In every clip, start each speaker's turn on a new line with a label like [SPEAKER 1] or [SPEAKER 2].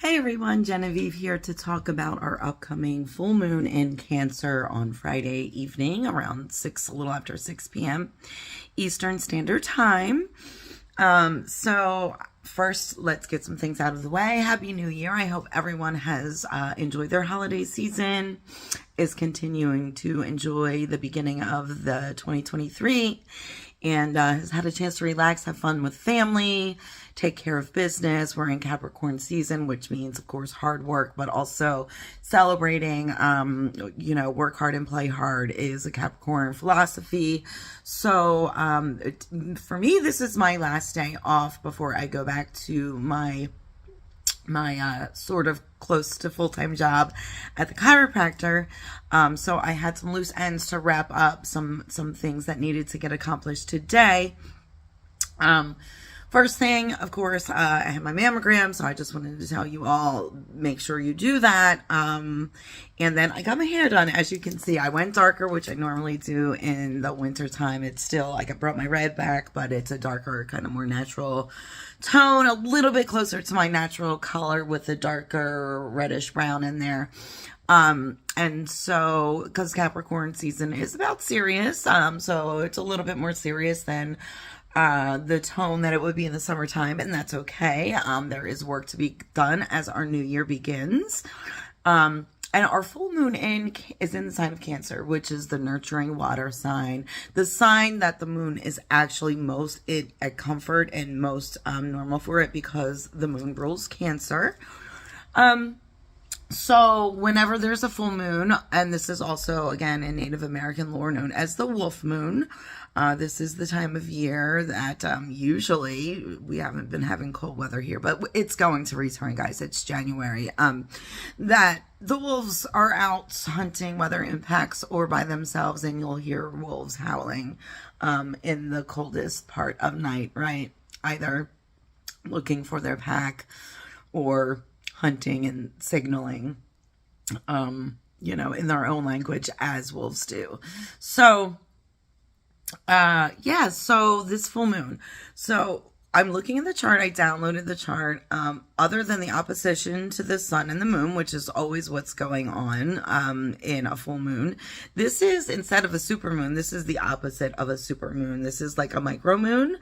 [SPEAKER 1] Hey everyone, Genevieve here to talk about our upcoming full moon in Cancer on Friday evening around 6, a little after 6 p.m. Eastern Standard Time. So first, let's get some things out of the way. Happy New Year. I hope everyone has enjoyed their holiday season, is continuing to enjoy the beginning of the 2023, and has had a chance to relax, have fun with family, take care of business. We're in Capricorn season, which means, of course, hard work, but also celebrating, work hard and play hard is a Capricorn philosophy. So for me, this is my last day off before I go back to my sort of close to full-time job at the chiropractor. So I had some loose ends to wrap up, some things that needed to get accomplished today. First thing, of course, I had my mammogram, so I just wanted to tell you all, make sure you do that. And then I got my hair done. As you can see, I went darker, which I normally do in the winter time. It's still, like, I brought my red back, but it's a darker, kind of more natural tone, a little bit closer to my natural color with a darker reddish brown in there. And so, because Capricorn season is about serious, so it's a little bit more serious than the tone that it would be in the summertime, and that's okay. There is work to be done as our new year begins. And our full moon is in the sign of Cancer, which is the nurturing water sign, the sign that the moon is actually most at comfort and most normal for it, because the moon rules Cancer. So whenever there's a full moon, and this is also, again, in Native American lore known as the wolf moon, this is the time of year that usually, we haven't been having cold weather here, but it's going to return, guys. It's January. That the wolves are out hunting, whether in packs or by themselves, and you'll hear wolves howling in the coldest part of night, right? Either looking for their pack or hunting and signaling, in their own language, as wolves do. So, so this full moon. So I'm looking at the chart. I downloaded the chart. Other than the opposition to the sun and the moon, which is always what's going on in a full moon, this is, instead of a super moon, this is the opposite of a super moon. This is like a micro moon.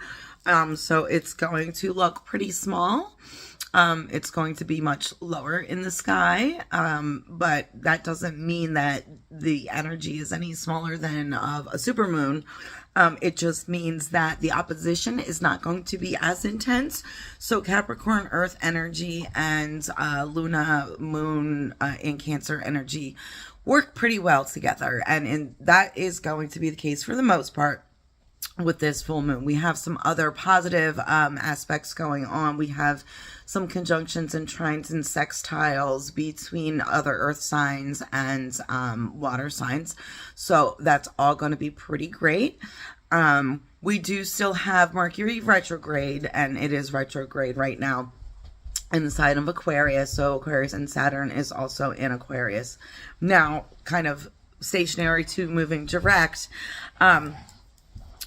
[SPEAKER 1] So it's going to look pretty small. It's going to be much lower in the sky, but that doesn't mean that the energy is any smaller than of a supermoon. It just means that the opposition is not going to be as intense. So Capricorn Earth energy and Luna Moon in Cancer energy work pretty well together, and that is going to be the case for the most part. With this full moon, we have some other positive aspects going on. We have some conjunctions and trines and sextiles between other earth signs and water signs. So that's all going to be pretty great. We do still have Mercury retrograde, and it is retrograde right now in the sign of Aquarius. So Aquarius and Saturn is also in Aquarius. Now, kind of stationary to moving direct.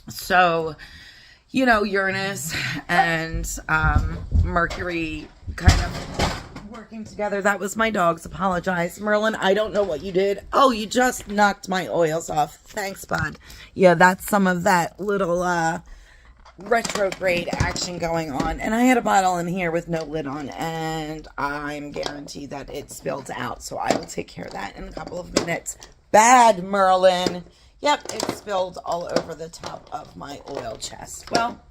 [SPEAKER 1] So, Uranus and Mercury kind of working together. That was my dogs. Apologize. Merlin, I don't know what you did. Oh, you just knocked my oils off. Thanks, bud. Yeah, that's some of that little retrograde action going on. And I had a bottle in here with no lid on, and I'm guaranteed that it spilled out. So I will take care of that in a couple of minutes. Bad, Merlin. Yep, it spilled all over the top of my oil chest. Well,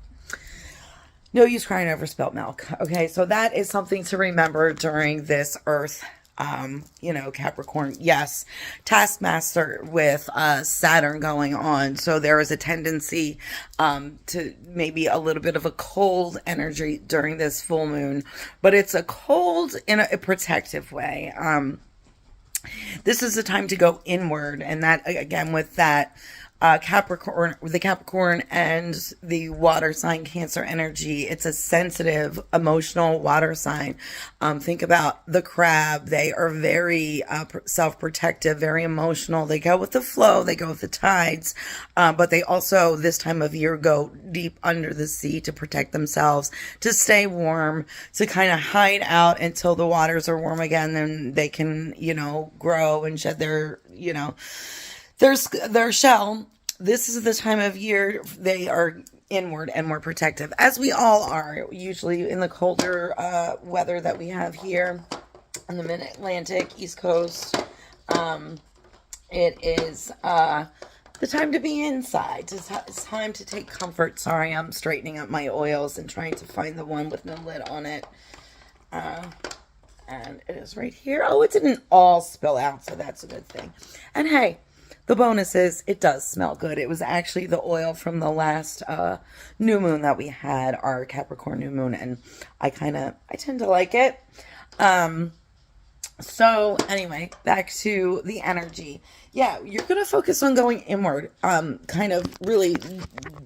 [SPEAKER 1] no use crying over spilt milk. Okay, so that is something to remember during this Earth, Capricorn. Yes, taskmaster with Saturn going on. So there is a tendency to maybe a little bit of a cold energy during this full moon. But it's a cold in a protective way. This is the time to go inward, and that, again, with that the Capricorn and the water sign Cancer energy. It's a sensitive, emotional water sign. Think about the crab. They are very self-protective, very emotional. They go with the flow, they go with the tides, but they also, this time of year, go deep under the sea to protect themselves, to stay warm, to kind of hide out until the waters are warm again, and they can, grow and shed their, their shell. This is the time of year they are inward and more protective, as we all are, usually in the colder weather that we have here in the mid-Atlantic, East Coast. It is the time to be inside. It's time to take comfort. Sorry, I'm straightening up my oils and trying to find the one with no lid on it. And it is right here. Oh, it didn't all spill out, so that's a good thing. And hey, the bonus is it does smell good. It was actually the oil from the last new moon that we had, our Capricorn new moon, and I tend to like it. So anyway, back to the energy. Yeah, you're going to focus on going inward, kind of really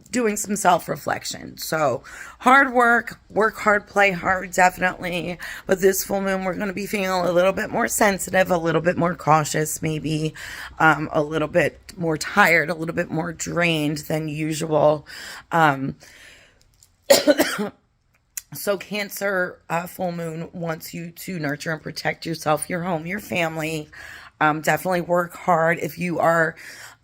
[SPEAKER 1] doing some self-reflection. So hard work hard, play hard, definitely. But this full moon, we're going to be feeling a little bit more sensitive, a little bit more cautious, maybe a little bit more tired, a little bit more drained than usual. So Cancer full moon wants you to nurture and protect yourself, your home, your family. Definitely work hard if you are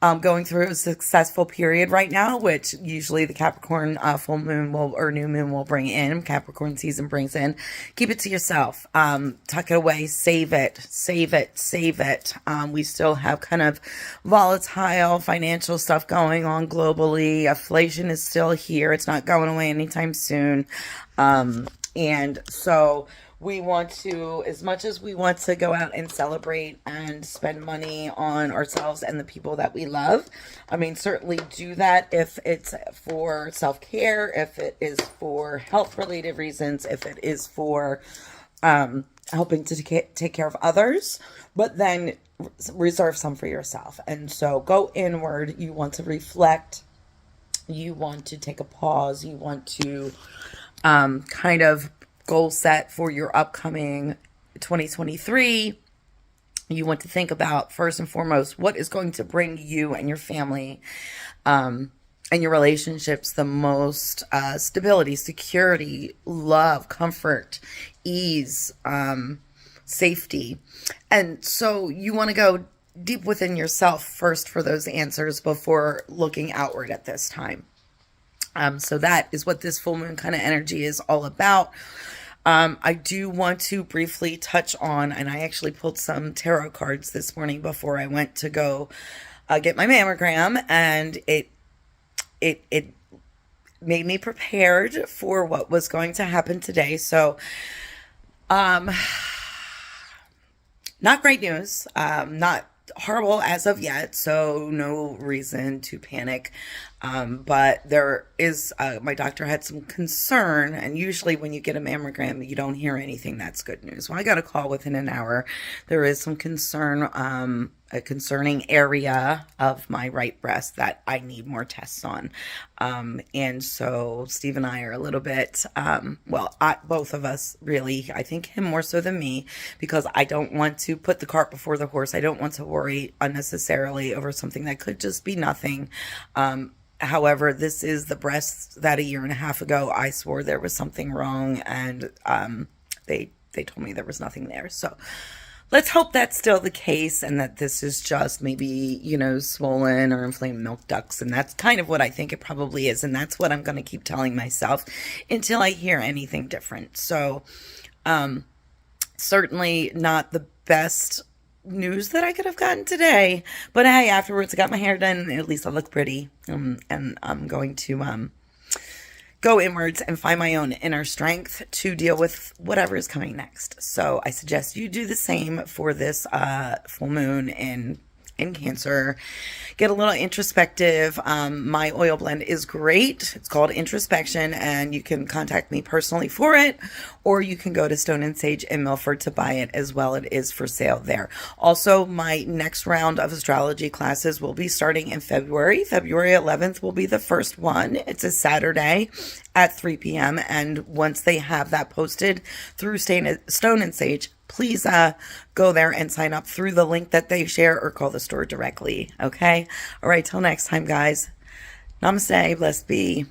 [SPEAKER 1] going through a successful period right now, which usually the Capricorn full moon or new moon will bring in. Capricorn season brings in. Keep it to yourself. Tuck it away. Save it. Save it. Save it. We still have kind of volatile financial stuff going on globally. Inflation is still here. It's not going away anytime soon. And so we want to, as much as we want to go out and celebrate and spend money on ourselves and the people that we love, I mean, certainly do that if it's for self-care, if it is for health-related reasons, if it is for helping to take care of others, but then reserve some for yourself. And so go inward. You want to reflect. You want to take a pause. You want to kind of goal set for your upcoming 2023. You want to think about, first and foremost, what is going to bring you and your family and your relationships the most stability, security, love, comfort, ease, safety. And so you want to go deep within yourself first for those answers before looking outward at this time. So that is what this full moon kind of energy is all about. I do want to briefly touch on, and I actually pulled some tarot cards this morning before I went to go get my mammogram, and it made me prepared for what was going to happen today. So, not great news, not horrible as of yet, so no reason to panic. But there is, my doctor had some concern, and usually when you get a mammogram, you don't hear anything that's good news. Well, I got a call within an hour. There is some concern, a concerning area of my right breast that I need more tests on. And so Steve and I are a little bit, both of us really, I think him more so than me, because I don't want to put the cart before the horse. I don't want to worry unnecessarily over something that could just be nothing. However, this is the breast that a year and a half ago I swore there was something wrong, and they told me there was nothing there. So let's hope that's still the case, and that this is just maybe, swollen or inflamed milk ducts. And that's kind of what I think it probably is. And that's what I'm going to keep telling myself until I hear anything different. So certainly not the best news that I could have gotten today. But hey, afterwards I got my hair done. At least I look pretty. And I'm going to go inwards and find my own inner strength to deal with whatever is coming next. So I suggest you do the same for this full moon in in Cancer. Get a little introspective. My oil blend is great. It's called Introspection, and you can contact me personally for it, or you can go to Stone and Sage in Milford to buy it as well. It is for sale there. Also, my next round of astrology classes will be starting in February. February 11th will be the first one. It's a Saturday at 3 p.m. And once they have that posted through Stone and Sage, please go there and sign up through the link that they share or call the store directly. Okay? All right, till next time, guys. Namaste, blessed be,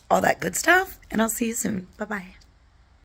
[SPEAKER 1] all that good stuff, and I'll see you soon. Bye-bye.